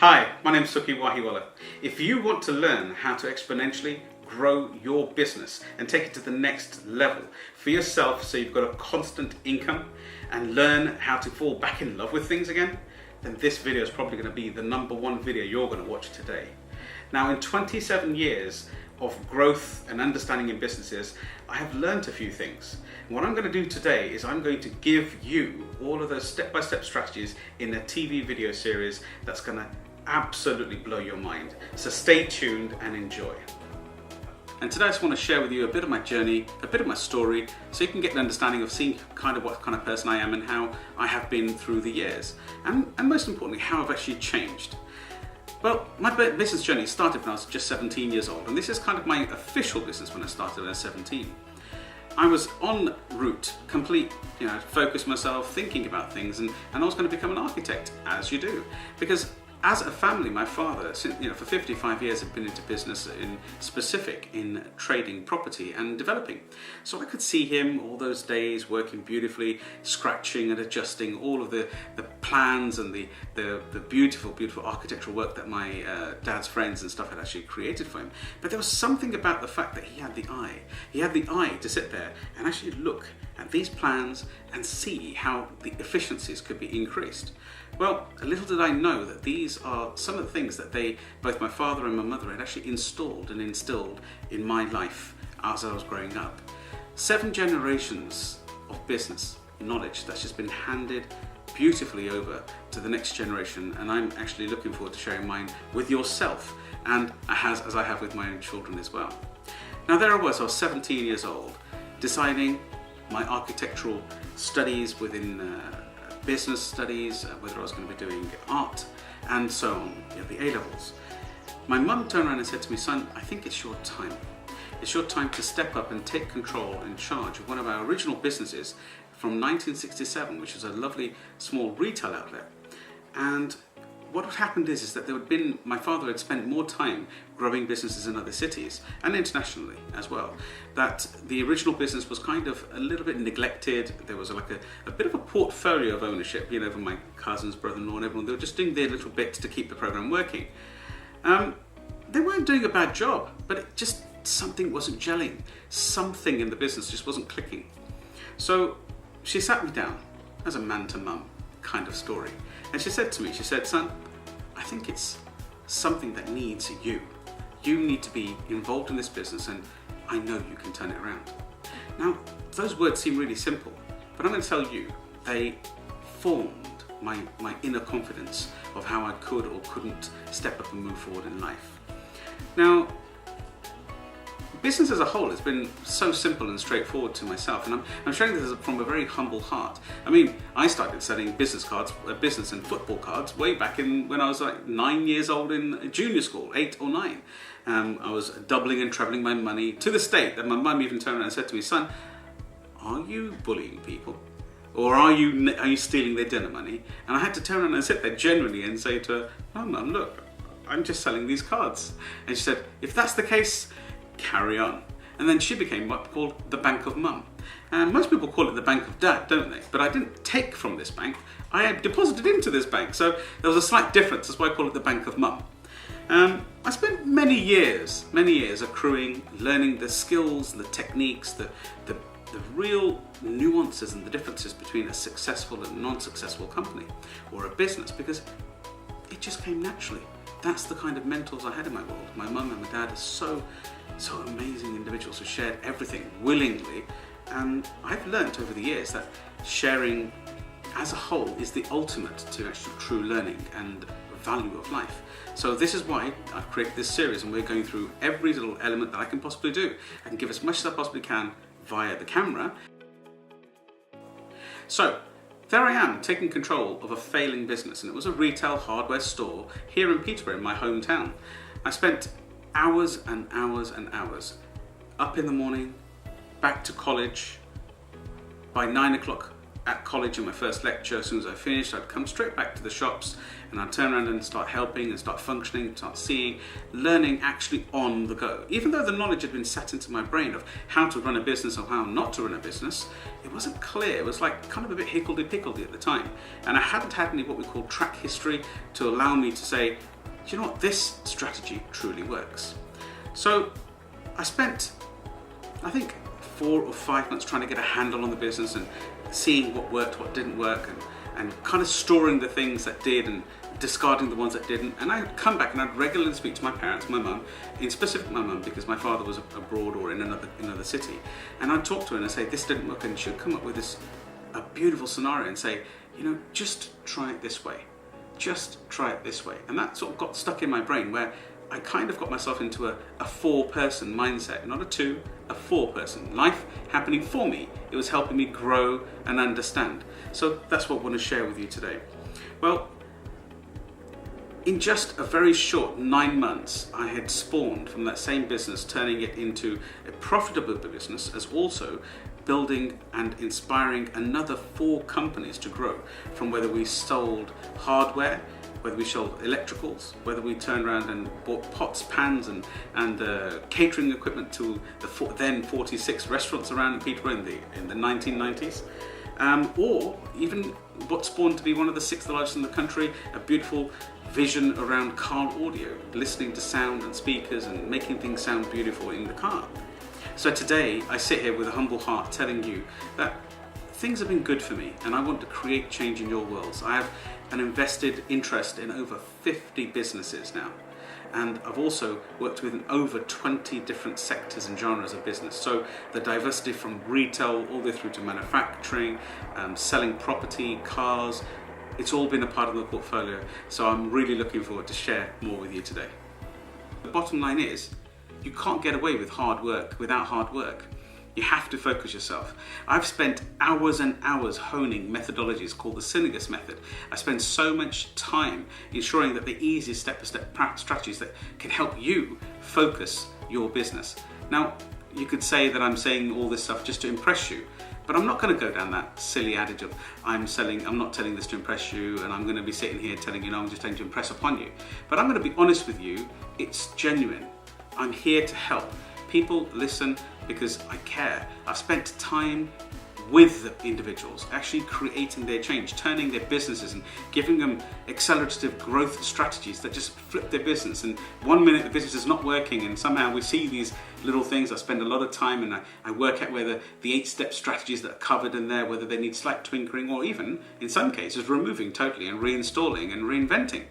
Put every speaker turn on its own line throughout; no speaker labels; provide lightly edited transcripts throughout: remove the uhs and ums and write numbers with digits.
Hi, my name is Suki Wahiwala. If you want to learn how to exponentially grow your business and take it to the next level for yourself so you've got a constant income and learn how to fall back in love with things again, then this video is probably going to be the #1 video you're going to watch today. Now, in 27 years of growth and understanding in businesses, I have learned a few things. And what I'm going to do today is I'm going to give you all of those step-by-step strategies in a TV video series that's going to absolutely blow your mind. So stay tuned and enjoy. And today I just want to share with you a bit of my journey, a bit of my story, so you can get an understanding of seeing kind of what kind of person I am and how I have been through the years. And most importantly, how I've actually changed. Well, my business journey started when I was just 17 years old, and this is kind of my official business when I started when I was 17. I was en route, complete, focused myself, thinking about things, and I was going to become an architect, as you do. Because as a family, my father, for 55 years, had been into business in trading property and developing. So I could see him all those days working beautifully, scratching and adjusting all of the plans and the beautiful, beautiful architectural work that my dad's friends and stuff had actually created for him. But there was something about the fact that he had the eye. He had the eye to sit there and actually look at these plans and see how the efficiencies could be increased. Well, little did I know that these are some of the things that both my father and my mother, had actually installed and instilled in my life as I was growing up. 7 generations of business knowledge that's just been handed beautifully over to the next generation, and I'm actually looking forward to sharing mine with yourself, and as I have with my own children as well. Now there I was 17 years old, deciding my architectural studies within business studies, whether I was going to be doing art and so on, the A-levels. My mum turned around and said to me, "Son, I think it's your time. It's your time to step up and take control and charge of one of our original businesses from 1967, which was a lovely small retail outlet." And what had happened is that my father had spent more time growing businesses in other cities and internationally as well, that the original business was kind of a little bit neglected. There was like a bit of a portfolio of ownership, from my cousins, brother-in-law and everyone. They were just doing their little bits to keep the program working. They weren't doing a bad job, but something wasn't gelling. Something in the business just wasn't clicking. So she sat me down as a man to mum kind of story. And she said to me, "Son, I think it's something that needs you. You need to be involved in this business, and I know you can turn it around." Now, those words seem really simple, but I'm going to tell you, they formed my inner confidence of how I could or couldn't step up and move forward in life. Now, business as a whole has been so simple and straightforward to myself, and I'm sharing this from a very humble heart. I mean, I started selling business cards, business and football cards, way back when I was like 9 years old in junior school, 8 or 9. I was doubling and trebling my money to the state that my mum even turned around and said to me, "Son, are you bullying people? Or are you stealing their dinner money?" And I had to turn around and sit there genuinely and say to her, "Oh, Mum, look, I'm just selling these cards." And she said, "If that's the case, carry on." And then she became what's called the Bank of Mum. And most people call it the Bank of Dad, don't they? But I didn't take from this bank. I had deposited into this bank. So there was a slight difference. That's why I call it the Bank of Mum. I spent many years accruing, learning the skills, the techniques, the real nuances and the differences between a successful and non-successful company or a business, because it just came naturally. That's the kind of mentors I had in my world. My mum and my dad are so amazing individuals who shared everything willingly, and I've learnt over the years that sharing as a whole is the ultimate to actual true learning and value of life. So this is why I've created this series, and we're going through every little element that I can possibly do. I can give as much as I possibly can via the camera. So there I am, taking control of a failing business, and it was a retail hardware store here in Peterborough, in my hometown. I spent hours and hours and hours up in the morning, back to college. By 9 o'clock at college in my first lecture, as soon as I finished, I'd come straight back to the shops and I'd turn around and start helping and start functioning, start seeing, learning actually on the go. Even though the knowledge had been set into my brain of how to run a business or how not to run a business, it wasn't clear. It was like kind of a bit higgledy-piggledy at the time. And I hadn't had any what we call track history to allow me to say, do you know what, this strategy truly works. So I spent, I think, 4 or 5 months trying to get a handle on the business and seeing what worked, what didn't work, and kind of storing the things that did and discarding the ones that didn't. And I'd come back and I'd regularly speak to my parents, my mum, in specific my mum, because my father was abroad or in another city. And I'd talk to her and I'd say, this didn't work, and she'd come up with a beautiful scenario and say, you know, just try it this way. Just try it this way. And that sort of got stuck in my brain, where I kind of got myself into a 4-person mindset, not a 2, a 4-person. Life happening for me. It was helping me grow and understand. So that's what I want to share with you today. Well, in just a very short 9 months, I had spawned from that same business, turning it into a profitable business, as also building and inspiring another 4 companies to grow, from whether we sold hardware, whether we sold electricals, whether we turned around and bought pots, pans and catering equipment to the then 46 restaurants around Peterborough in the 1990s, or even what spawned to be one of the 6th largest in the country, a beautiful vision around car audio, listening to sound and speakers and making things sound beautiful in the car. So today I sit here with a humble heart telling you that things have been good for me and I want to create change in your worlds. I have an invested interest in over 50 businesses now, and I've also worked with over 20 different sectors and genres of business. So the diversity from retail all the way through to manufacturing, selling property, cars, it's all been a part of the portfolio. So I'm really looking forward to share more with you today. The bottom line is, you can't get away with hard work without hard work. You have to focus yourself. I've spent hours and hours honing methodologies called the Synergist method. I spend so much time ensuring that the easiest step-by-step strategies that can help you focus your business. Now, you could say that I'm saying all this stuff just to impress you, but I'm not going to go down that silly adage of I'm not telling this to impress you, and I'm going to be sitting here telling you, no, I'm just telling to impress upon you. But I'm going to be honest with you, it's genuine. I'm here to help. People listen because I care. I've spent time with the individuals, actually creating their change, turning their businesses and giving them accelerative growth strategies that just flip their business. And 1 minute the business is not working, and somehow we see these little things. I spend a lot of time and I work out whether the 8-step strategies that are covered in there, whether they need slight twinkering or even, in some cases, removing totally and reinstalling and reinventing.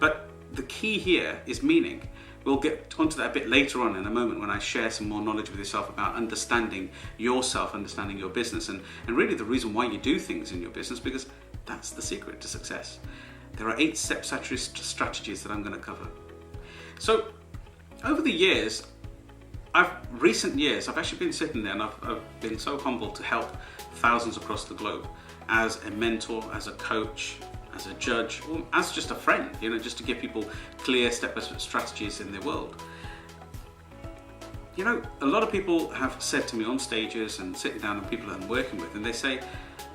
But the key here is meaning. We'll get onto that a bit later on in a moment when I share some more knowledge with yourself about understanding yourself, understanding your business, and really the reason why you do things in your business, because that's the secret to success. There are 8-step strategies that I'm going to cover. So over the years, recent years, I've actually been sitting there and I've been so humbled to help thousands across the globe as a mentor, as a coach, as a judge, or as just a friend, just to give people clear step-by-step strategies in their world. A lot of people have said to me on stages and sitting down with people that I'm working with, and they say,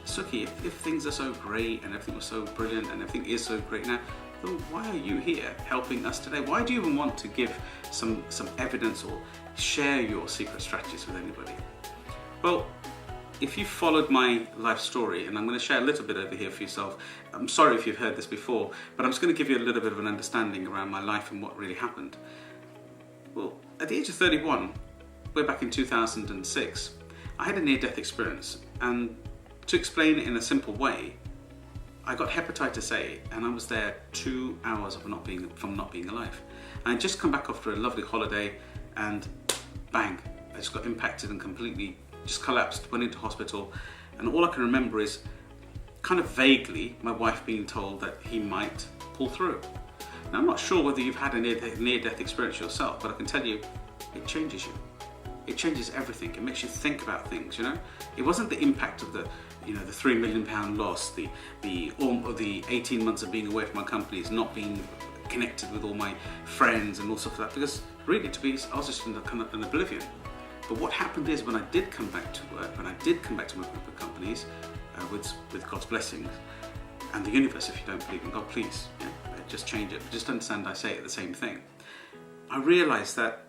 Suki, if things are so great and everything was so brilliant and everything is so great now, then why are you here helping us today? Why do you even want to give some evidence or share your secret strategies with anybody? Well, if you followed my life story, and I'm going to share a little bit over here for yourself, I'm sorry if you've heard this before, but I'm just going to give you a little bit of an understanding around my life and what really happened. Well, at the age of 31, way back in 2006, I had a near-death experience, and to explain it in a simple way, I got hepatitis A, and I was there 2 hours from not being alive. And I'd just come back after a lovely holiday, and bang, I just got impacted and completely just collapsed, went into hospital, and all I can remember is kind of vaguely my wife being told that he might pull through. Now, I'm not sure whether you've had a near-death experience yourself, but I can tell you, it changes you. It changes everything. It makes you think about things, It wasn't the impact of the £3 million loss, the 18 months of being away from my companies, not being connected with all my friends and all stuff like that, because really, I was just in an oblivion. But what happened is, when I did come back to work, when I did come back to my group of companies, with God's blessings and the universe. If you don't believe in God, please just change it. But just understand I say it the same thing. I realised that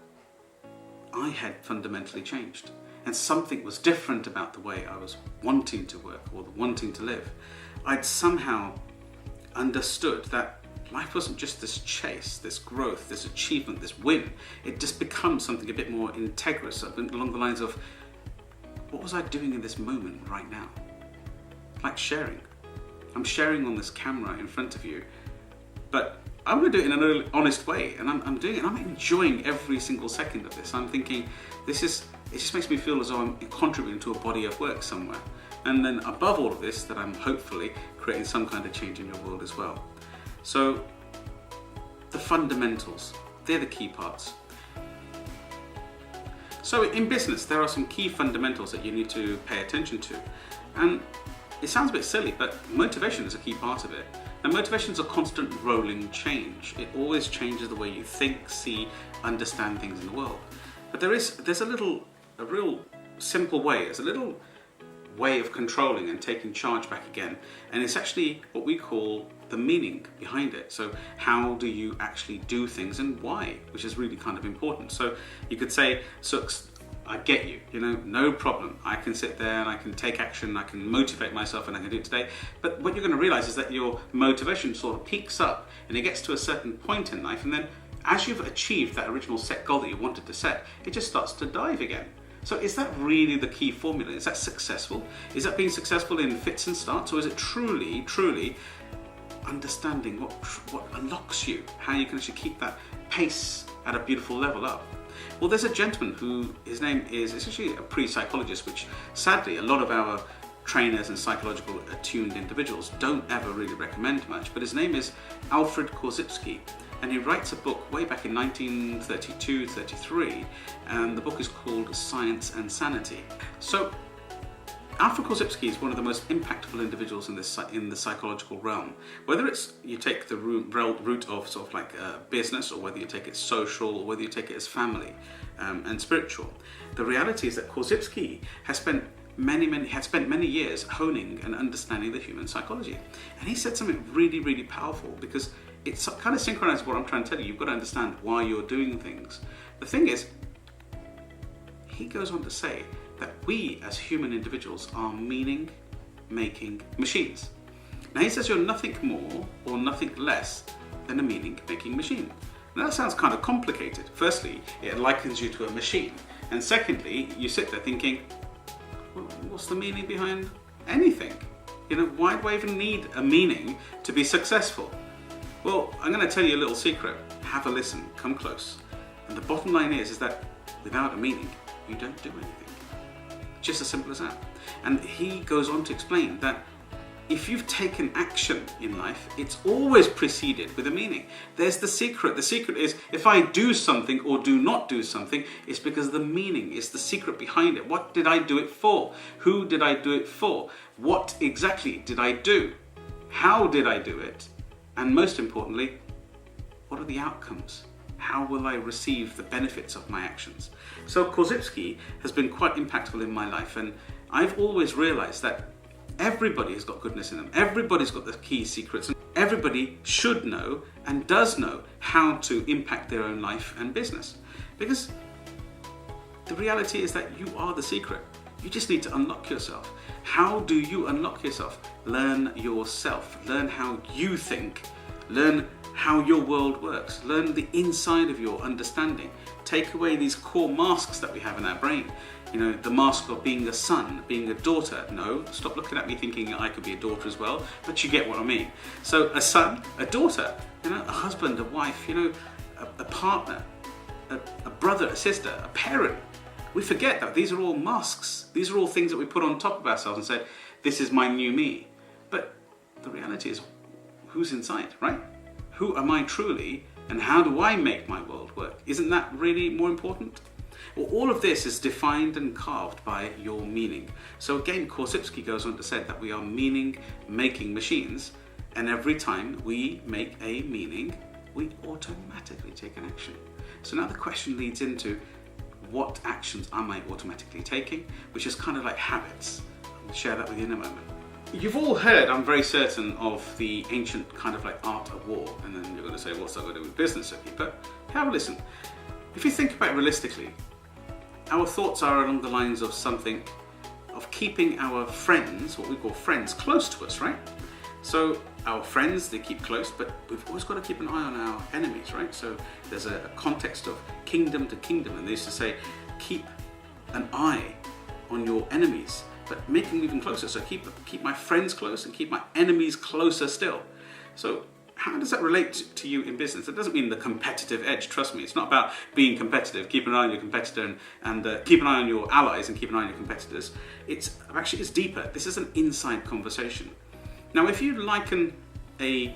I had fundamentally changed, and something was different about the way I was wanting to work or wanting to live. I'd somehow understood that life wasn't just this chase, this growth, this achievement, this win. It just becomes something a bit more integrous, along the lines of, what was I doing in this moment right now? Like sharing. I'm sharing on this camera in front of you, but I'm going to do it in an honest way, and I'm doing it. I'm enjoying every single second of this. I'm thinking, it just makes me feel as though I'm contributing to a body of work somewhere. And then above all of this, that I'm hopefully creating some kind of change in your world as well. So the fundamentals, they're the key parts. So in business, there are some key fundamentals that you need to pay attention to. And it sounds a bit silly, but motivation is a key part of it. And motivation is a constant rolling change. It always changes the way you think, see, understand things in the world. But there's a real simple way. There's a little way of controlling and taking charge back again. And it's actually what we call the meaning behind it. So how do you actually do things and why, which is really kind of important. So you could say, Sukh, I get you, no problem. I can sit there and I can take action, I can motivate myself and I can do it today. But what you're going to realize is that your motivation sort of peaks up and it gets to a certain point in life, and then as you've achieved that original set goal that you wanted to set, it just starts to dive again. So is that really the key formula? Is that successful? Is that being successful in fits and starts? Or is it truly understanding what unlocks you, how you can actually keep that pace at a beautiful level up? Well, there's a gentleman who, his name is essentially a pre-psychologist, which sadly a lot of our trainers and psychological attuned individuals don't ever really recommend much, but his name is Alfred Korzybski, and he writes a book way back in 1932-33, and the book is called Science and Sanity. So Alfred Korzybski is one of the most impactful individuals in the psychological realm. Whether it's you take the route of sort of like business, or whether you take it social, or whether you take it as family and spiritual, the reality is that Korzybski has spent many years honing and understanding the human psychology. And he said something really, really powerful, because it's kind of synchronized with what I'm trying to tell you. You've got to understand why you're doing things. The thing is, he goes on to say that we as human individuals are meaning-making machines. Now he says you're nothing more or nothing less than a meaning-making machine. Now that sounds kind of complicated. Firstly, it likens you to a machine. And secondly, you sit there thinking, well, what's the meaning behind anything? Why do I even need a meaning to be successful? Well, I'm going to tell you a little secret. Have a listen, come close. And the bottom line is that without a meaning, you don't do anything. Just as simple as that. And he goes on to explain that if you've taken action in life, it's always preceded with a meaning. There's the secret. The secret is, if I do something or do not do something, it's because of the meaning. It's the secret behind it. What did I do it for? Who did I do it for? What exactly did I do? How did I do it? And most importantly, what are the outcomes? How will I receive the benefits of my actions? So Korzybski has been quite impactful in my life, and I've always realized that everybody has got goodness in them. Everybody's got the key secrets, and everybody should know and does know how to impact their own life and business. Because the reality is that you are the secret. You just need to unlock yourself. How do you unlock yourself? Learn yourself. Learn how you think. Learn how your world works. Learn the inside of your understanding. Take away these core masks that we have in our brain. The mask of being a son, being a daughter. No, stop looking at me thinking I could be a daughter as well, but you get what I mean. So a son, a daughter, a husband, a wife, a partner, a brother, a sister, a parent. We forget that these are all masks. These are all things that we put on top of ourselves and said, this is my new me. But the reality is, who's inside, right? Who am I truly, and how do I make my world work? Isn't that really more important? Well, all of this is defined and carved by your meaning. So again, Korzybski goes on to say that we are meaning-making machines, and every time we make a meaning, we automatically take an action. So now the question leads into, what actions am I automatically taking? Which is kind of like habits. I'll share that with you in a moment. You've all heard, I'm very certain, of the ancient kind of like art of war, and then you're going to say, what's that got to do with business? Okay, but have a listen. If you think about it realistically, our thoughts are along the lines of something, of keeping our friends, what we call friends, close to us, right? So our friends, they keep close, but we've always got to keep an eye on our enemies, right? So there's a context of kingdom to kingdom, and they used to say, keep an eye on your enemies, but make them even closer. So keep my friends close and keep my enemies closer still. So how does that relate to you in business? It doesn't mean the competitive edge, trust me. It's not about being competitive. Keep an eye on your competitor and keep an eye on your allies and keep an eye on your competitors. It's deeper. This is an inside conversation. Now, if you liken a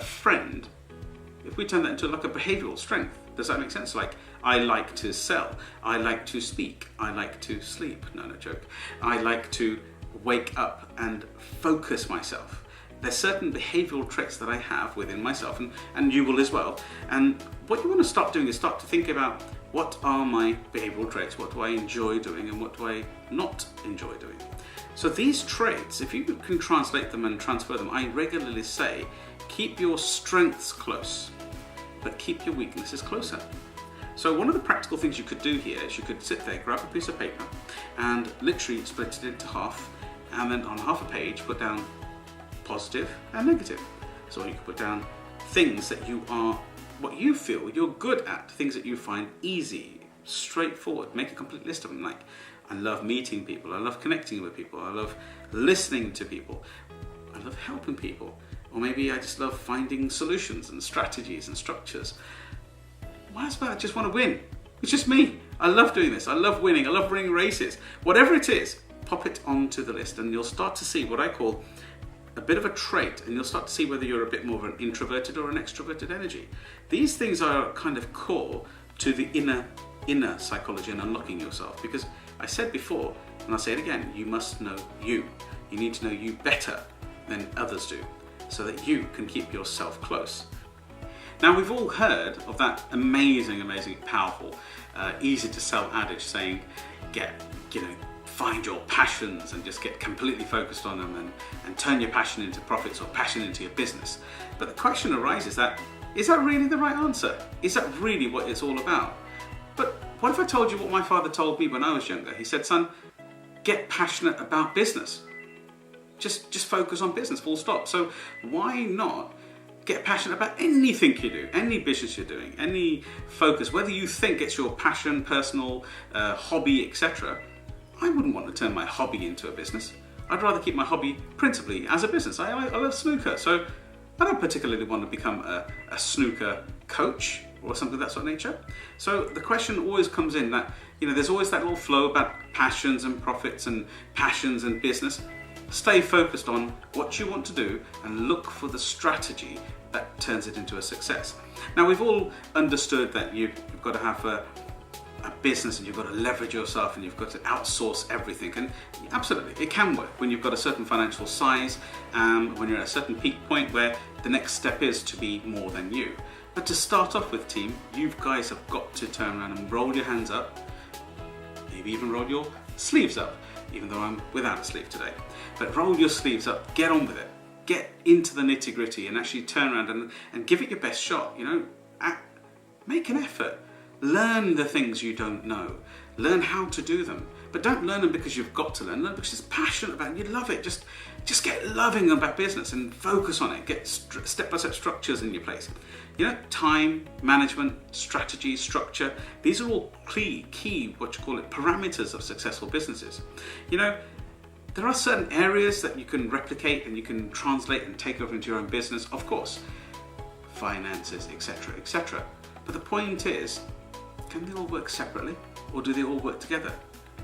friend, if we turn that into like a behavioral strength, does that make sense? Like, I like to sell, I like to speak, I like to sleep. No joke. I like to wake up and focus myself. There's certain behavioral traits that I have within myself, and you will as well. And what you want to start doing is start to think about, what are my behavioral traits? What do I enjoy doing and what do I not enjoy doing? So these traits, if you can translate them and transfer them, I regularly say, keep your strengths close, but keep your weaknesses closer. So one of the practical things you could do here is you could sit there, grab a piece of paper and literally split it into half, and then on half a page put down positive and negative. So you could put down things that you are, what you feel you're good at, things that you find easy, straightforward. Make a complete list of them. Like, I love meeting people, I love connecting with people, I love listening to people, I love helping people, or maybe I just love finding solutions and strategies and structures. Why is that? I just want to win. It's just me. I love doing this. I love winning. I love winning races. Whatever it is, pop it onto the list and you'll start to see what I call a bit of a trait, and you'll start to see whether you're a bit more of an introverted or an extroverted energy. These things are kind of core to the inner psychology and unlocking yourself, because I said before, and I'll say it again, you must know you. You need to know you better than others do, so that you can keep yourself close. Now, we've all heard of that amazing, powerful, easy to sell adage saying, find your passions and just get completely focused on them and turn your passion into profits or passion into your business. But the question arises that, is that really the right answer? Is that really what it's all about? But what if I told you what my father told me when I was younger? He said, son, get passionate about business. Just focus on business, full stop. So why not get passionate about anything you do, any business you're doing, any focus, whether you think it's your passion, personal, hobby, etc. I wouldn't want to turn my hobby into a business. I'd rather keep my hobby principally as a business. I love snooker, so I don't particularly want to become a snooker coach or something of that sort of nature. So the question always comes in that, there's always that little flow about passions and profits and passions and business. Stay focused on what you want to do and look for the strategy that turns it into a success. Now, we've all understood that you've got to have a business and you've got to leverage yourself and you've got to outsource everything. And absolutely, it can work when you've got a certain financial size, when you're at a certain peak point where the next step is to be more than you. But to start off with, team, you guys have got to turn around and roll your hands up, maybe even roll your sleeves up, even though I'm without a sleeve today. But roll your sleeves up, get on with it, get into the nitty gritty and actually turn around and give it your best shot. Make an effort. Learn the things you don't know. Learn how to do them. But don't learn them because you've got to learn them, because you're passionate about it, you love it. Just get loving about business and focus on it. Get step-by-step structures in your place. Time, management, strategy, structure, these are all key, parameters of successful businesses. There are certain areas that you can replicate and you can translate and take over into your own business, of course. Finances, etc., etc. But the point is, can they all work separately or do they all work together?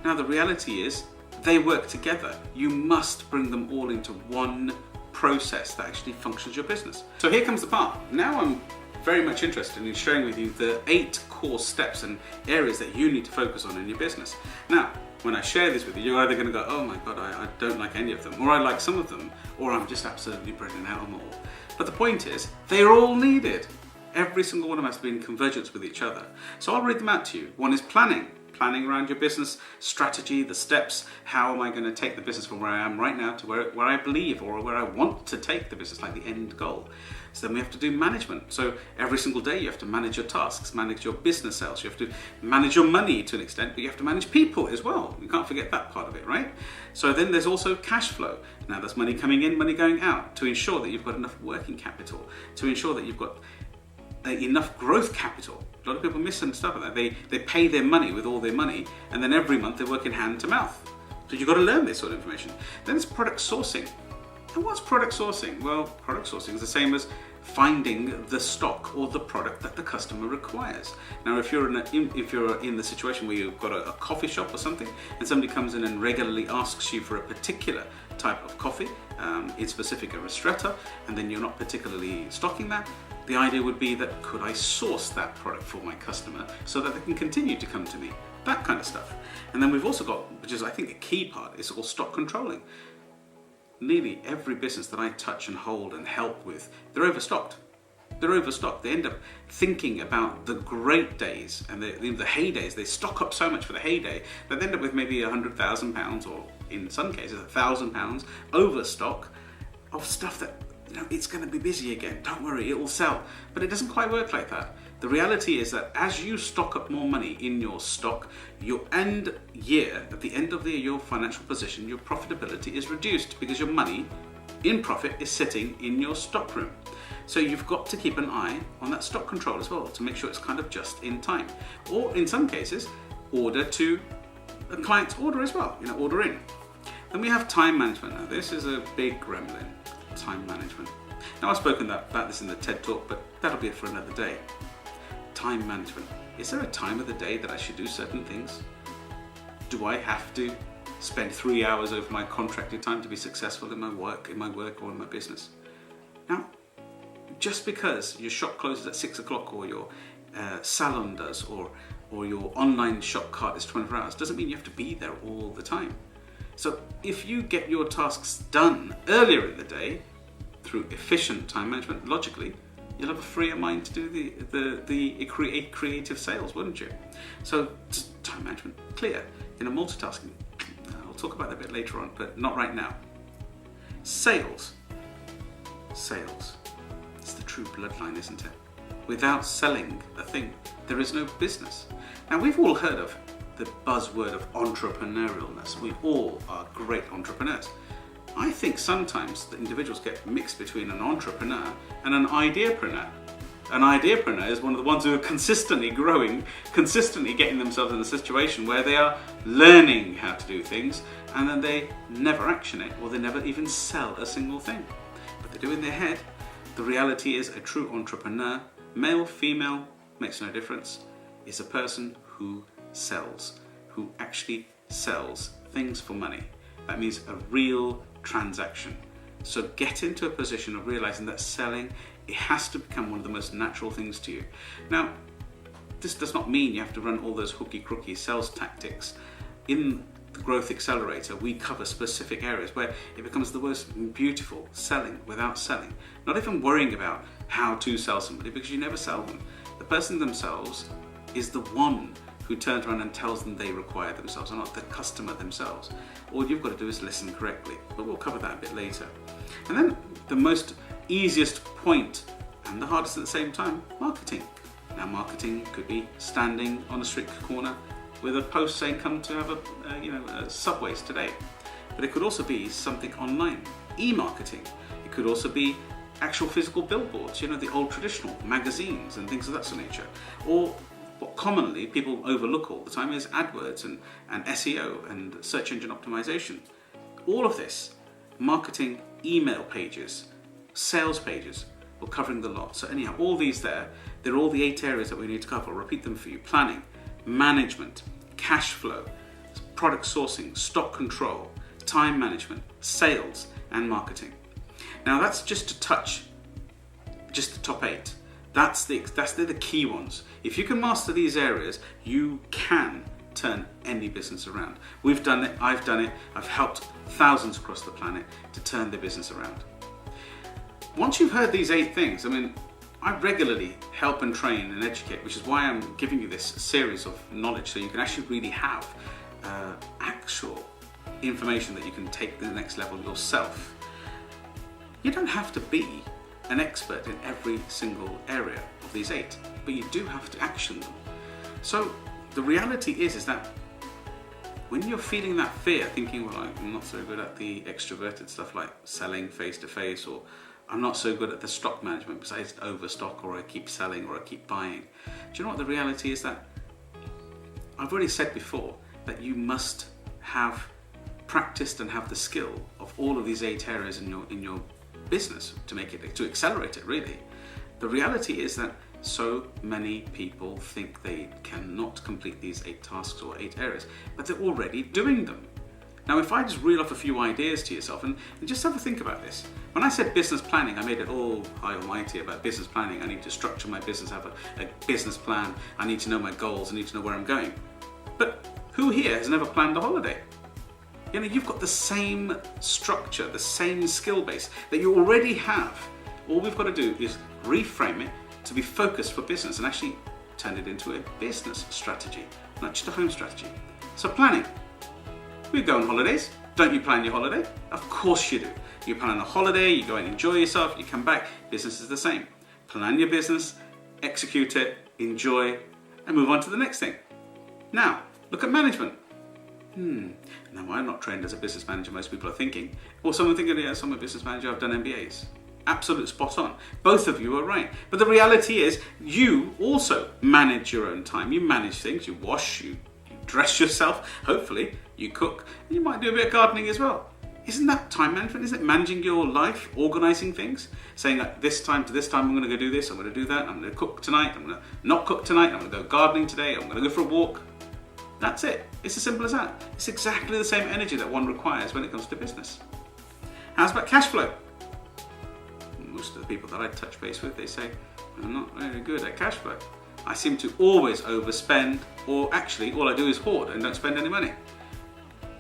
Now, the reality is they work together. You must bring them all into one process that actually functions your business. So here comes the part. Now I'm very much interested in sharing with you the 8 core steps and areas that you need to focus on in your business. Now, when I share this with you, you're either going to go, oh my God, I don't like any of them, or I like some of them, or I'm just absolutely brilliant out on them all. But the point is, they're all needed. Every single one of them has to be in convergence with each other. So I'll read them out to you. One is planning. planning around your business strategy, the steps. How am I going to take the business from where I am right now to where I believe or where I want to take the business, like the end goal. So then we have to do management. So every single day you have to manage your tasks, manage your business sales. You have to manage your money to an extent, but you have to manage people as well. You can't forget that part of it, right? So then there's also cash flow. Now there's money coming in, money going out, to ensure that you've got enough working capital, to ensure that you've got enough growth capital. A lot of people miss and stuff like that. They pay their money with all their money, and then every month they're working hand to mouth. So you've got to learn this sort of information. Then it's product sourcing. And what's product sourcing? Well, product sourcing is the same as finding the stock or the product that the customer requires. Now, if you're in the situation where you've got a coffee shop or something, and somebody comes in and regularly asks you for a particular type of coffee, in specific a ristretto, and then you're not particularly stocking that, the idea would be that could I source that product for my customer so that they can continue to come to me? That kind of stuff. And then we've also got, which is I think a key part, is all stock controlling. Nearly every business that I touch and hold and help with, they're overstocked. They're overstocked. They end up thinking about the great days and the heydays. They stock up so much for the heyday that they end up with maybe £100,000 or in some cases £1,000 overstock of stuff that, it's going to be busy again. Don't worry, it will sell. But it doesn't quite work like that. The reality is that as you stock up more money in your stock, at the end of the year, your financial position, your profitability is reduced because your money in profit is sitting in your stock room. So you've got to keep an eye on that stock control as well to make sure it's kind of just in time. Or in some cases, order to a client's order as well, order in. Then we have time management. Now this is a big gremlin, time management. Now I've spoken about this in the TED Talk, but that'll be it for another day. Time management. Is there a time of the day that I should do certain things? Do I have to spend 3 hours over my contracted time to be successful in my work or in my business? Now, just because your shop closes at 6 o'clock or your salon does or your online shop cart is 24 hours doesn't mean you have to be there all the time. So if you get your tasks done earlier in the day through efficient time management, logically, you'll have a freer mind to do the creative sales, wouldn't you? So time management, clear. Multitasking, I'll talk about that a bit later on, but not right now. Sales. It's the true bloodline, isn't it? Without selling a thing, there is no business. Now we've all heard of the buzzword of entrepreneurialness. We all are great entrepreneurs. I think sometimes the individuals get mixed between an entrepreneur and an ideapreneur. An ideapreneur is one of the ones who are consistently growing, consistently getting themselves in a situation where they are learning how to do things and then they never action it or they never even sell a single thing. But they do in their head. The reality is a true entrepreneur, male, female, makes no difference, is a person who sells, who actually sells things for money. That means a real transaction. So get into a position of realizing that selling, it has to become one of the most natural things to you. Now, this does not mean you have to run all those hooky-crooky sales tactics. In the Growth Accelerator, we cover specific areas where it becomes the most beautiful, selling without selling. Not even worrying about how to sell somebody, because you never sell them. The person themselves is the one who turns around and tells them they require themselves, and not the customer themselves. All you've got to do is listen correctly, but we'll cover that a bit later. And then the most easiest point, and the hardest at the same time, marketing. Now marketing could be standing on a street corner with a post saying come to have a Subways today. But it could also be something online, e-marketing. It could also be actual physical billboards, the old traditional magazines and things of that sort of nature. Or what commonly people overlook all the time is AdWords and SEO and search engine optimization. All of this, marketing, email pages, sales pages, we're covering the lot. So anyhow, all these they're all the 8 areas that we need to cover. I'll repeat them for you. Planning, management, cash flow, product sourcing, stock control, time management, sales, and marketing. Now that's just to touch just the top 8. That's the key ones. If you can master these areas, you can turn any business around. We've done it, I've done it, I've helped thousands across the planet to turn their business around. Once you've heard these 8 things, I regularly help and train and educate, which is why I'm giving you this series of knowledge so you can actually really have actual information that you can take to the next level yourself. You don't have to be an expert in every single area of these 8, but you do have to action them. So the reality is that when you're feeling that fear, thinking, well, I'm not so good at the extroverted stuff like selling face to face, or I'm not so good at the stock management because I just overstock, or I keep selling, or I keep buying. Do you know what the reality is? That I've already said before that you must have practiced and have the skill of all of these 8 areas in your business to accelerate it, really. The reality is that so many people think they cannot complete these 8 tasks or 8 areas, but they're already doing them. Now, if I just reel off a few ideas to yourself and just have a think about this. When I said business planning, I made it all high almighty about business planning. I need to structure my business, have a business plan. I need to know my goals. I need to know where I'm going. But who here has never planned a holiday? You know, you've got the same structure, the same skill base that you already have. All we've got to do is reframe it to be focused for business and actually turn it into a business strategy, not just a home strategy. So planning. We go on holidays. Don't you plan your holiday? Of course you do. You plan a holiday, you go and enjoy yourself, you come back. Business is the same. Plan your business, execute it, enjoy, and move on to the next thing. Now, look at management. Now, I'm not trained as a business manager, most people are thinking. Or someone thinking, yeah, I'm a business manager, I've done MBAs. Absolute spot on. Both of you are right. But the reality is, you also manage your own time. You manage things, you wash, you dress yourself, hopefully, you cook, and you might do a bit of gardening as well. Isn't that time management? Isn't it managing your life, organising things? Saying like this time to this time I'm going to go do this, I'm going to do that, I'm going to cook tonight, I'm going to not cook tonight, I'm going to go gardening today, I'm going to go for a walk. That's it. It's as simple as that. It's exactly the same energy that one requires when it comes to business. How's about cash flow? Most of the people that I touch base with, they say, I'm not very good at cash flow. I seem to always overspend, or actually all I do is hoard and don't spend any money.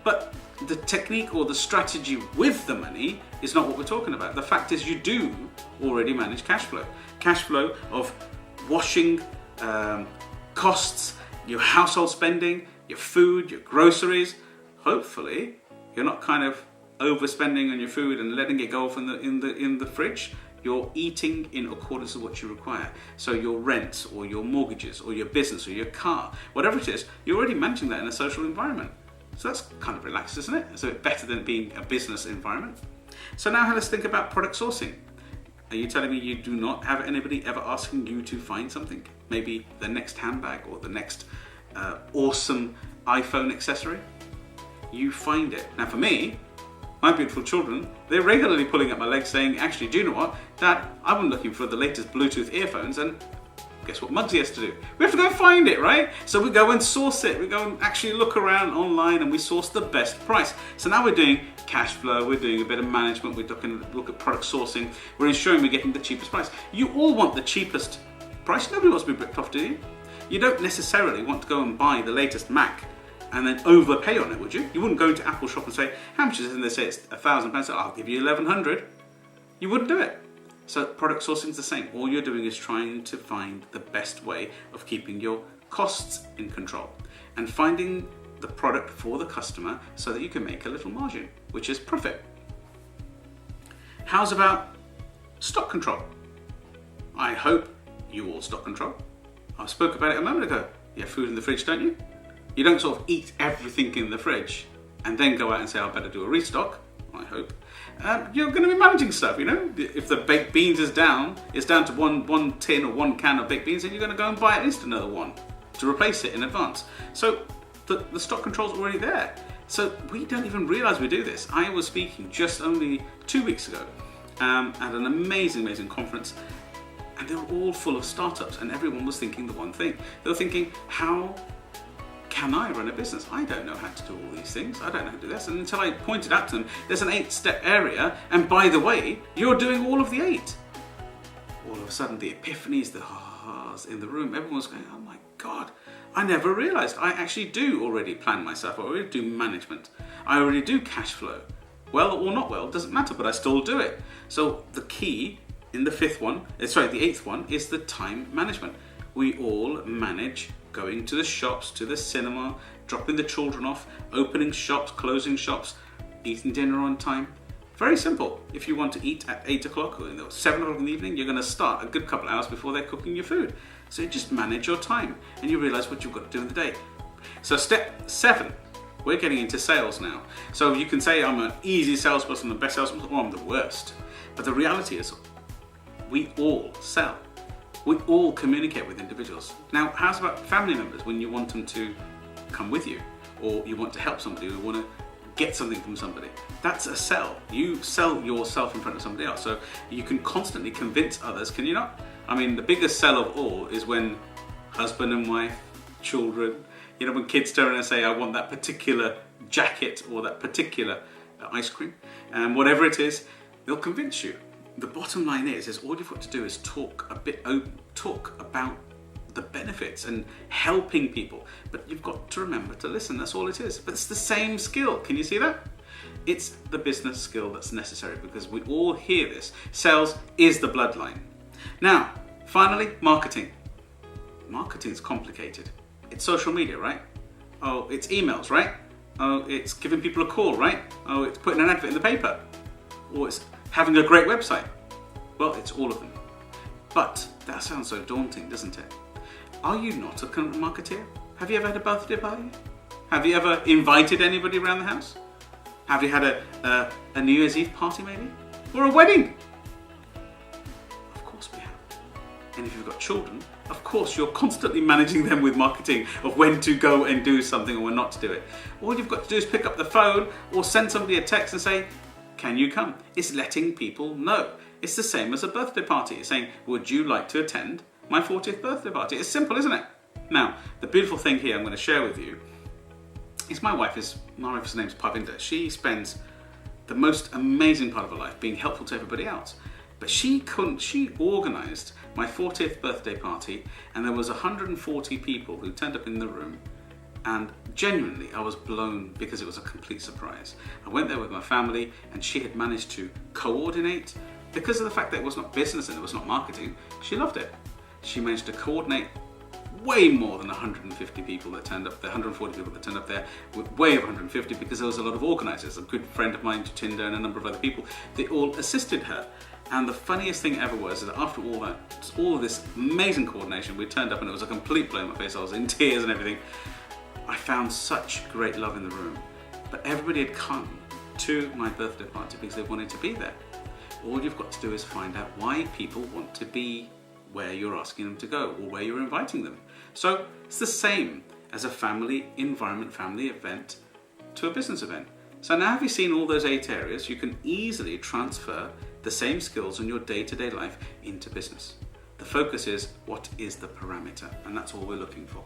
But the technique or the strategy with the money is not what we're talking about. The fact is, you do already manage cash flow. Cash flow of washing, costs, your household spending, your food, your groceries. Hopefully, you're not kind of overspending on your food and letting it go off in the fridge. You're eating in accordance with what you require. So your rents or your mortgages or your business or your car, whatever it is, you're already managing that in a social environment. So that's kind of relaxed, isn't it? It's a bit better than being a business environment. So now let's think about product sourcing. Are you telling me you do not have anybody ever asking you to find something? Maybe the next handbag or the next awesome iPhone accessory? You find it. Now for me, my beautiful children, they're regularly pulling up my legs saying, actually, do you know what? Dad, I've been looking for the latest Bluetooth earphones, and guess what Muggsy has to do? We have to go and find it, right? So we go and source it. We go and actually look around online and we source the best price. So now we're doing cash flow, we're doing a bit of management, we're look at product sourcing, we're ensuring we're getting the cheapest price. You all want the cheapest price. Nobody wants to be ripped off, do you? You don't necessarily want to go and buy the latest Mac and then overpay on it, would you? You wouldn't go into Apple shop and say, how much is it? And they say it's £1,000. So I'll give you 1,100. You wouldn't do it. So product sourcing is the same. All you're doing is trying to find the best way of keeping your costs in control and finding the product for the customer so that you can make a little margin, which is profit. How's about stock control? I hope you all stock control. I spoke about it a moment ago. You have food in the fridge, don't you? You don't sort of eat everything in the fridge and then go out and say, I better do a restock, I hope. You're going to be managing stuff, you know. If the baked beans is down to one tin or one can of baked beans, then you're going to go and buy at least another one to replace it in advance. So the stock control's already there. So we don't even realize we do this. I was speaking just only 2 weeks ago at an amazing conference, and they were all full of startups, and everyone was thinking the one thing. They were thinking, how can I run a business? I don't know how to do all these things. I don't know how to do this. And until I pointed out to them, there's an 8-step area, and by the way, you're doing all of the 8. All of a sudden, the epiphanies, the ha-has in the room, everyone's going, oh my God, I never realized I actually do already plan myself. I already do management. I already do cash flow. Well or not well, doesn't matter, but I still do it. So the key in the the eighth one is the time management. We all manage going to the shops, to the cinema, dropping the children off, opening shops, closing shops, eating dinner on time. Very simple. If you want to eat at 8 o'clock or 7 o'clock in the evening, you're going to start a good couple of hours before they're cooking your food. So you just manage your time and you realize what you've got to do in the day. So step 7, we're getting into sales now. So you can say I'm an easy salesperson, the best salesperson, or I'm the worst. But the reality is we all sell. We all communicate with individuals. Now, how's about family members when you want them to come with you, or you want to help somebody, or you want to get something from somebody? That's a sell. You sell yourself in front of somebody else. So you can constantly convince others, can you not? I mean, the biggest sell of all is when husband and wife, children, when kids turn around and say, I want that particular jacket or that particular ice cream, and whatever it is, they'll convince you. The bottom line is all you've got to do is talk about the benefits and helping people. But you've got to remember to listen, that's all it is. But it's the same skill, can you see that? It's the business skill that's necessary, because we all hear this. Sales is the bloodline. Now, finally, marketing. Marketing's complicated. It's social media, right? Oh, it's emails, right? Oh, it's giving people a call, right? Oh, it's putting an advert in the paper. Or it's having a great website. Well, it's all of them. But that sounds so daunting, doesn't it? Are you not a marketeer? Have you ever had a birthday party? Have you ever invited anybody around the house? Have you had a New Year's Eve party maybe? Or a wedding? Of course we have. And if you've got children, of course you're constantly managing them with marketing of when to go and do something or when not to do it. All you've got to do is pick up the phone or send somebody a text and say, can you come? It's letting people know. It's the same as a birthday party. It's saying, would you like to attend my 40th birthday party? It's simple, isn't it? Now, the beautiful thing here I'm going to share with you is my wife's name's Parvinder. She spends the most amazing part of her life being helpful to everybody else. But she organised my 40th birthday party, and there was 140 people who turned up in the room, and genuinely I was blown because it was a complete surprise. I went there with my family, and she had managed to coordinate. Because of the fact that it was not business and it was not marketing, she loved it. She managed to coordinate way more than 150 people that turned up, the 140 people that turned up there, way over 150, because there was a lot of organisers. A good friend of mine, Jatinder, and a number of other people, they all assisted her. And the funniest thing ever was that after all of this amazing coordination, we turned up and it was a complete blow in my face. I was in tears and everything. I found such great love in the room. But everybody had come to my birthday party because they wanted to be there. All you've got to do is find out why people want to be where you're asking them to go or where you're inviting them. So it's the same as a family event to a business event. So now have you seen all those 8 areas? You can easily transfer the same skills in your day-to-day life into business. The focus is what is the parameter, and that's all we're looking for.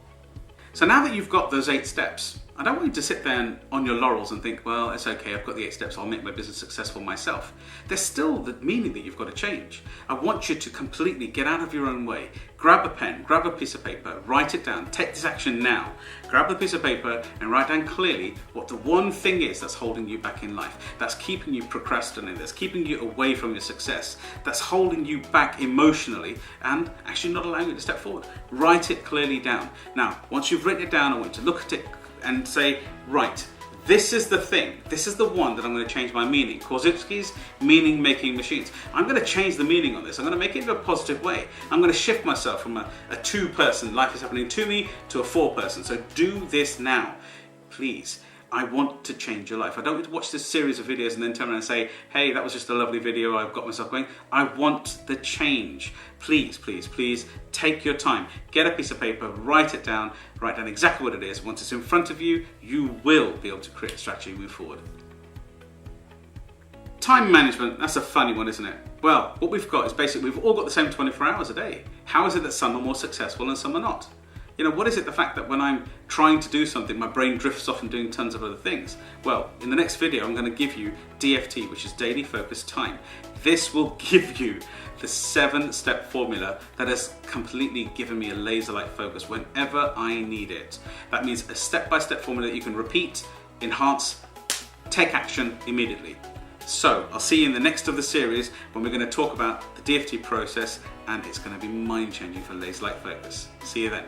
So now that you've got those 8 steps, I don't want you to sit there on your laurels and think, well, it's okay, I've got the 8 steps, I'll make my business successful myself. There's still the meaning that you've got to change. I want you to completely get out of your own way. Grab a pen, grab a piece of paper, write it down, take this action now. Grab the piece of paper and write down clearly what the one thing is that's holding you back in life, that's keeping you procrastinating, that's keeping you away from your success, that's holding you back emotionally and actually not allowing you to step forward. Write it clearly down. Now, once you've written it down, I want you to look at it and say, right, this is the thing, this is the one that I'm going to change my meaning. Korzybski's meaning making machines. I'm going to change the meaning on this. I'm going to make it in a positive way. I'm going to shift myself from a 2-person, life is happening to me, to a 4-person. So do this now, please. I want to change your life. I don't want to watch this series of videos and then turn around and say, hey, that was just a lovely video, I've got myself going. I want the change. Please, please, please take your time. Get a piece of paper, write it down, write down exactly what it is. Once it's in front of you, you will be able to create a strategy and move forward. Time management, that's a funny one, isn't it? Well, what we've got is basically we've all got the same 24 hours a day. How is it that some are more successful and some are not? What is it the fact that when I'm trying to do something, my brain drifts off and doing tons of other things? Well, in the next video, I'm going to give you DFT, which is Daily Focused Time. This will give you the 7-step formula that has completely given me a laser-like focus whenever I need it. That means a step-by-step formula that you can repeat, enhance, take action immediately. So I'll see you in the next of the series when we're going to talk about the DFT process, and it's going to be mind changing for Laser Like Focus. See you then.